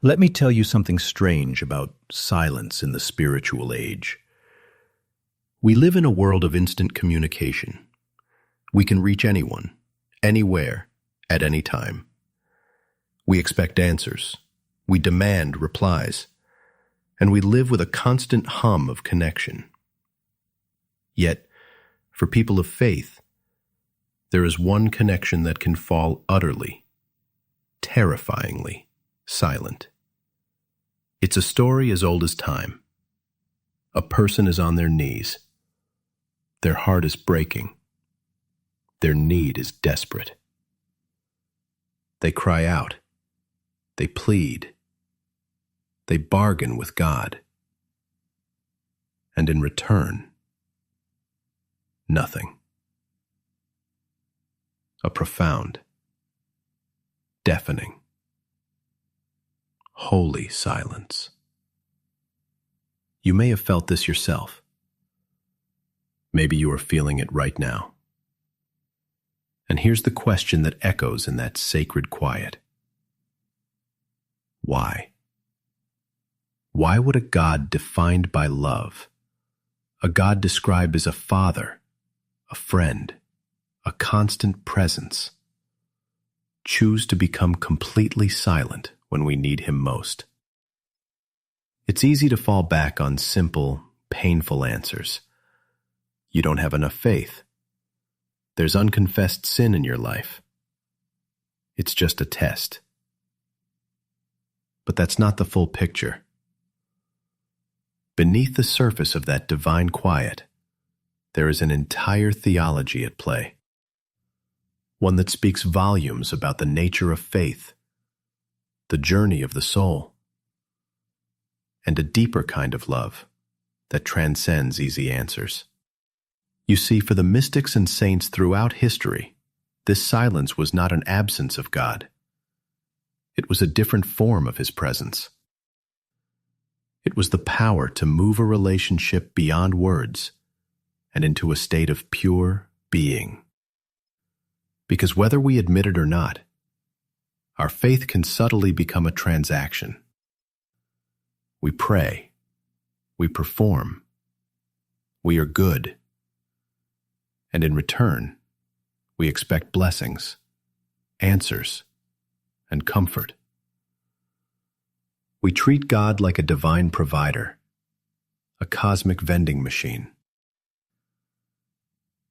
Let me tell you something strange about silence in the spiritual age. We live in a world of instant communication. We can reach anyone, anywhere, at any time. We expect answers. We demand replies. And we live with a constant hum of connection. Yet, for people of faith, there is one connection that can fall utterly, terrifyingly silent. It's a story as old as time. A person is on their knees. Their heart is breaking. Their need is desperate. They cry out. They plead. They bargain with God. And in return, nothing. A profound, deafening, holy silence. You may have felt this yourself. Maybe you are feeling it right now. And here's the question that echoes in that sacred quiet. Why? Why would a God defined by love, a God described as a father, a friend, a constant presence, choose to become completely silent when we need him most? It's easy to fall back on simple, painful answers. You don't have enough faith. There's unconfessed sin in your life. It's just a test. But that's not the full picture. Beneath the surface of that divine quiet, there is an entire theology at play. One that speaks volumes about the nature of faith, the journey of the soul, and a deeper kind of love that transcends easy answers. You see, for the mystics and saints throughout history, this silence was not an absence of God. It was a different form of his presence. It was the power to move a relationship beyond words and into a state of pure being. Because whether we admit it or not, our faith can subtly become a transaction. We pray, we perform, we are good, and in return, we expect blessings, answers, and comfort. We treat God like a divine provider, a cosmic vending machine.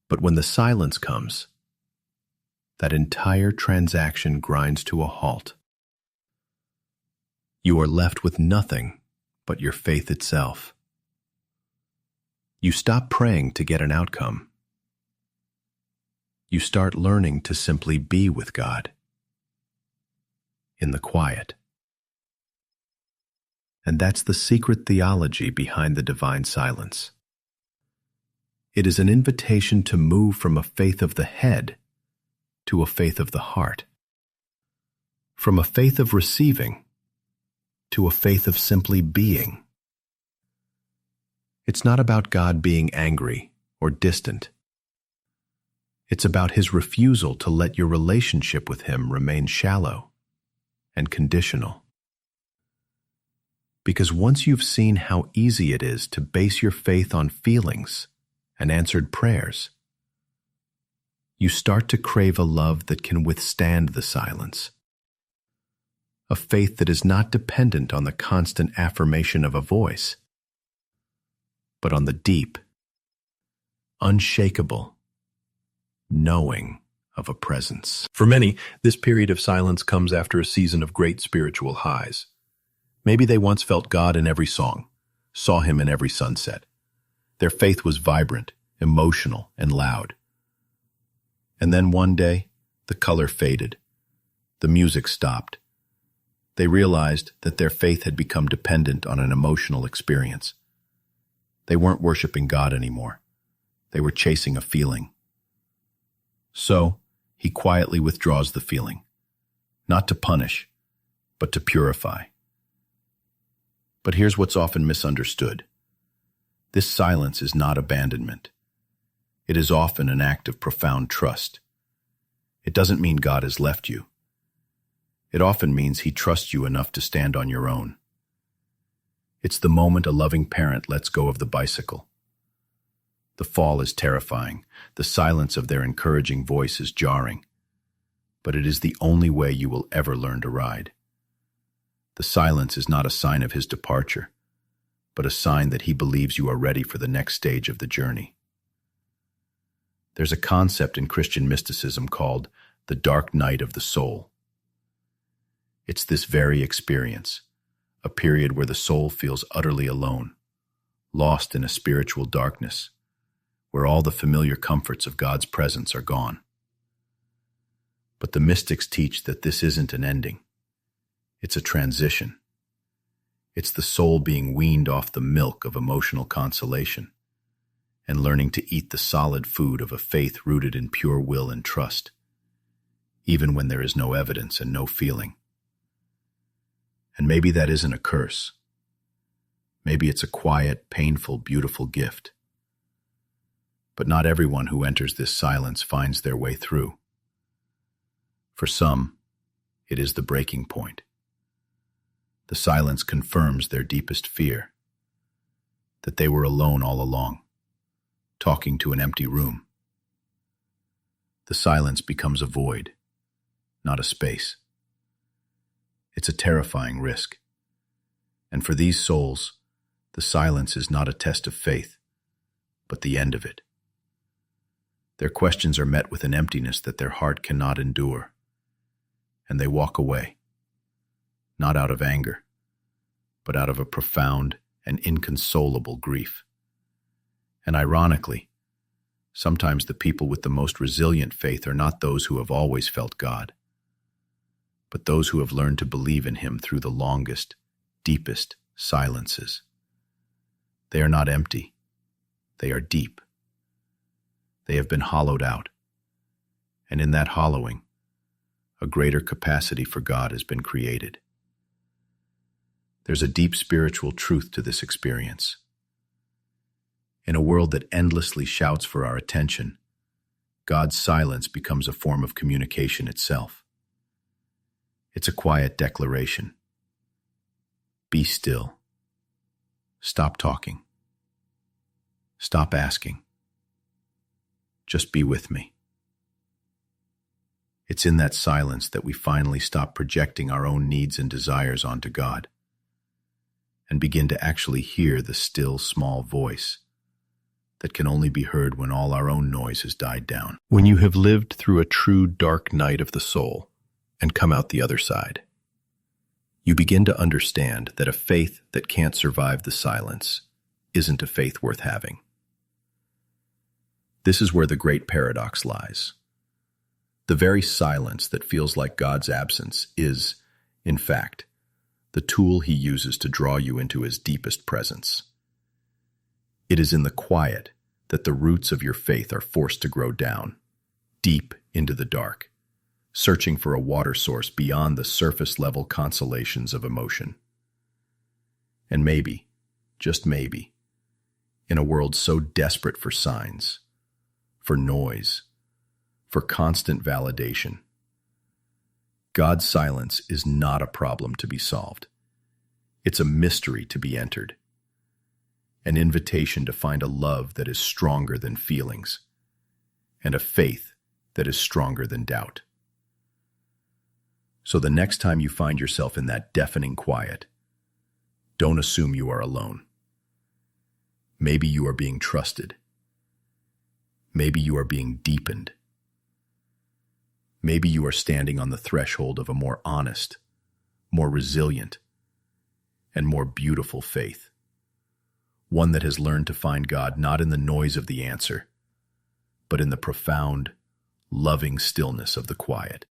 But when the silence comes, that entire transaction grinds to a halt. You are left with nothing but your faith itself. You stop praying to get an outcome. You start learning to simply be with God in the quiet. And that's the secret theology behind the divine silence. It is an invitation to move from a faith of the head to a faith of the heart, from a faith of receiving to a faith of simply being. It's not about God being angry or distant. It's about his refusal to let your relationship with him remain shallow and conditional. Because once you've seen how easy it is to base your faith on feelings and answered prayers, you start to crave a love that can withstand the silence. A faith that is not dependent on the constant affirmation of a voice, but on the deep, unshakable knowing of a presence. For many, this period of silence comes after a season of great spiritual highs. Maybe they once felt God in every song, saw him in every sunset. Their faith was vibrant, emotional, and loud. And then one day, the color faded. The music stopped. They realized that their faith had become dependent on an emotional experience. They weren't worshiping God anymore. They were chasing a feeling. So, he quietly withdraws the feeling, not to punish, but to purify. But here's what's often misunderstood. This silence is not abandonment. It is often an act of profound trust. It doesn't mean God has left you. It often means he trusts you enough to stand on your own. It's the moment a loving parent lets go of the bicycle. The fall is terrifying. The silence of their encouraging voice is jarring. But it is the only way you will ever learn to ride. The silence is not a sign of his departure, but a sign that he believes you are ready for the next stage of the journey. There's a concept in Christian mysticism called the dark night of the soul. It's this very experience, a period where the soul feels utterly alone, lost in a spiritual darkness, where all the familiar comforts of God's presence are gone. But the mystics teach that this isn't an ending. It's a transition. It's the soul being weaned off the milk of emotional consolation and learning to eat the solid food of a faith rooted in pure will and trust, even when there is no evidence and no feeling. And maybe that isn't a curse. Maybe it's a quiet, painful, beautiful gift. But not everyone who enters this silence finds their way through. For some, it is the breaking point. The silence confirms their deepest fear, that they were alone all along, talking to an empty room. The silence becomes a void, not a space. It's a terrifying risk. And for these souls, the silence is not a test of faith, but the end of it. Their questions are met with an emptiness that their heart cannot endure, and they walk away, not out of anger, but out of a profound and inconsolable grief. And ironically, sometimes the people with the most resilient faith are not those who have always felt God, but those who have learned to believe in Him through the longest, deepest silences. They are not empty. They are deep. They have been hollowed out, and in that hollowing, a greater capacity for God has been created. There's a deep spiritual truth to this experience. In a world that endlessly shouts for our attention, God's silence becomes a form of communication itself. It's a quiet declaration. Be still. Stop talking. Stop asking. Just be with me. It's in that silence that we finally stop projecting our own needs and desires onto God and begin to actually hear the still, small voice that can only be heard when all our own noise has died down. When you have lived through a true dark night of the soul and come out the other side, you begin to understand that a faith that can't survive the silence isn't a faith worth having. This is where the great paradox lies. The very silence that feels like God's absence is, in fact, the tool He uses to draw you into His deepest presence. It is in the quiet that the roots of your faith are forced to grow down, deep into the dark, searching for a water source beyond the surface-level consolations of emotion. And maybe, just maybe, in a world so desperate for signs, for noise, for constant validation, God's silence is not a problem to be solved. It's a mystery to be entered, an invitation to find a love that is stronger than feelings, and a faith that is stronger than doubt. So the next time you find yourself in that deafening quiet, don't assume you are alone. Maybe you are being trusted. Maybe you are being deepened. Maybe you are standing on the threshold of a more honest, more resilient, and more beautiful faith. One that has learned to find God not in the noise of the answer, but in the profound, loving stillness of the quiet.